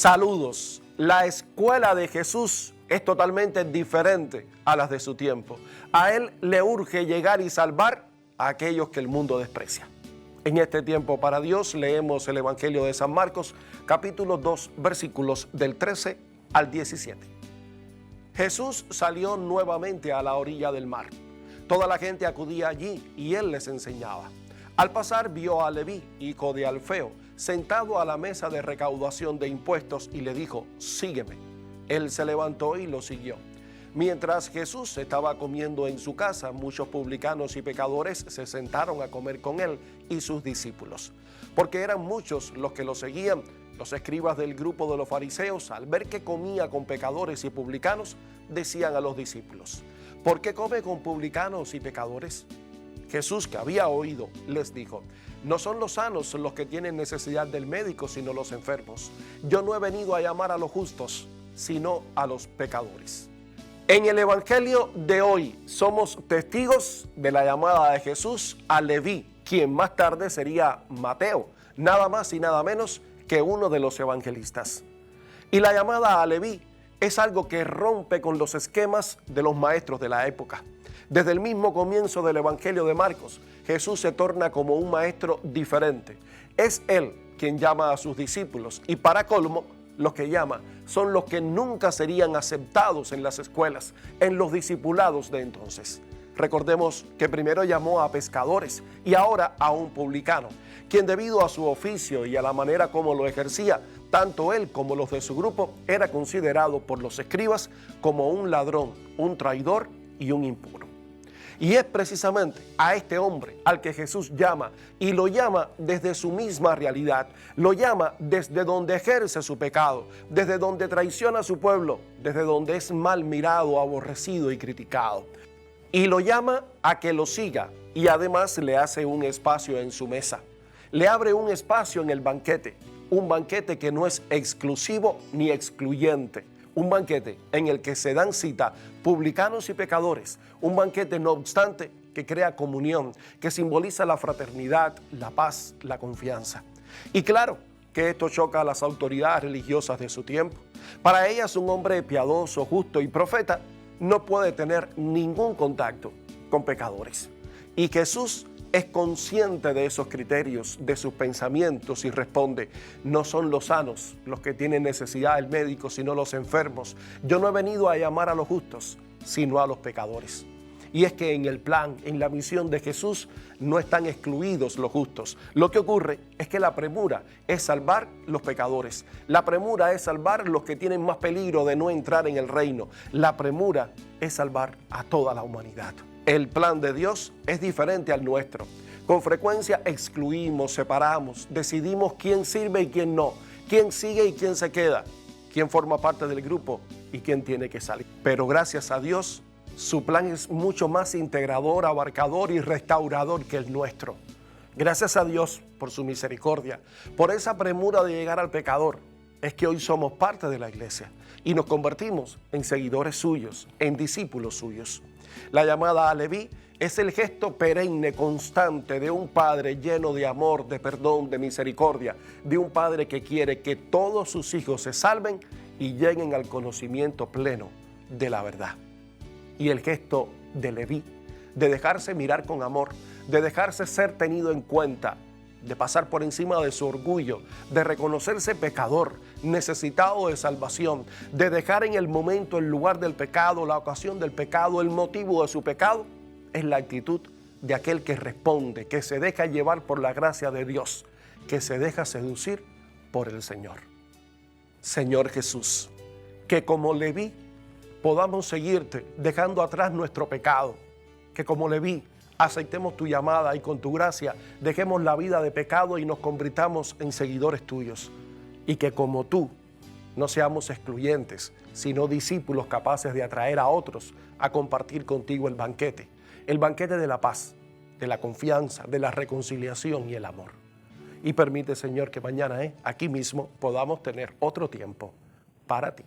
Saludos. La escuela de Jesús es totalmente diferente a las de su tiempo. A Él le urge llegar y salvar a aquellos que el mundo desprecia. En este tiempo para Dios leemos el Evangelio de San Marcos, capítulo 2, versículos del 13 al 17. Jesús salió nuevamente a la orilla del mar. Toda la gente acudía allí y Él les enseñaba. Al pasar vio a Leví, hijo de Alfeo, sentado a la mesa de recaudación de impuestos y le dijo: sígueme. Él se levantó y lo siguió. Mientras Jesús estaba comiendo en su casa, muchos publicanos y pecadores se sentaron a comer con él y sus discípulos. Porque eran muchos los que lo seguían, los escribas del grupo de los fariseos, al ver que comía con pecadores y publicanos, decían a los discípulos: ¿por qué come con publicanos y pecadores? Jesús, que había oído, les dijo: no son los sanos los que tienen necesidad del médico, sino los enfermos. Yo no he venido a llamar a los justos, sino a los pecadores. En el Evangelio de hoy somos testigos de la llamada de Jesús a Leví, quien más tarde sería Mateo, nada más y nada menos que uno de los evangelistas. Y la llamada a Leví es algo que rompe con los esquemas de los maestros de la época. Desde el mismo comienzo del Evangelio de Marcos, Jesús se torna como un maestro diferente. Es Él quien llama a sus discípulos y, para colmo, los que llama son los que nunca serían aceptados en las escuelas, en los discipulados de entonces. Recordemos que primero llamó a pescadores y ahora a un publicano, quien debido a su oficio y a la manera como lo ejercía, tanto él como los de su grupo, era considerado por los escribas como un ladrón, un traidor y un impuro. Y es precisamente a este hombre al que Jesús llama, y lo llama desde su misma realidad, lo llama desde donde ejerce su pecado, desde donde traiciona a su pueblo, desde donde es mal mirado, aborrecido y criticado. Y lo llama a que lo siga, y además le hace un espacio en su mesa. Le abre un espacio en el banquete, un banquete que no es exclusivo ni excluyente. Un banquete en el que se dan cita publicanos y pecadores. Un banquete, no obstante, que crea comunión, que simboliza la fraternidad, la paz, la confianza. Y claro que esto choca a las autoridades religiosas de su tiempo. Para ellas, un hombre piadoso, justo y profeta no puede tener ningún contacto con pecadores. Y Jesús es consciente de esos criterios, de sus pensamientos, y responde: no son los sanos los que tienen necesidad del médico, sino los enfermos. Yo no he venido a llamar a los justos, sino a los pecadores. Y es que en el plan, en la misión de Jesús, no están excluidos los justos. Lo que ocurre es que la premura es salvar los pecadores. La premura es salvar los que tienen más peligro de no entrar en el reino. La premura es salvar a toda la humanidad. El plan de Dios es diferente al nuestro. Con frecuencia excluimos, separamos, decidimos quién sirve y quién no, quién sigue y quién se queda, quién forma parte del grupo y quién tiene que salir. Pero gracias a Dios, su plan es mucho más integrador, abarcador y restaurador que el nuestro. Gracias a Dios por su misericordia, por esa premura de llegar al pecador, es que hoy somos parte de la iglesia y nos convertimos en seguidores suyos, en discípulos suyos. La llamada a Leví es el gesto perenne, constante de un padre lleno de amor, de perdón, de misericordia, de un padre que quiere que todos sus hijos se salven y lleguen al conocimiento pleno de la verdad. Y el gesto de Leví, de dejarse mirar con amor, de dejarse ser tenido en cuenta, de pasar por encima de su orgullo, de reconocerse pecador, necesitado de salvación, de dejar en el momento, el lugar del pecado, la ocasión del pecado, el motivo de su pecado, es la actitud de aquel que responde, que se deja llevar por la gracia de Dios, que se deja seducir por el Señor. Señor Jesús, que como Leví podamos seguirte dejando atrás nuestro pecado, que como Leví aceptemos tu llamada y con tu gracia dejemos la vida de pecado y nos convirtamos en seguidores tuyos. Y que como tú no seamos excluyentes, sino discípulos capaces de atraer a otros a compartir contigo el banquete de la paz, de la confianza, de la reconciliación y el amor. Y permite, Señor, que mañana, aquí mismo, podamos tener otro tiempo para ti.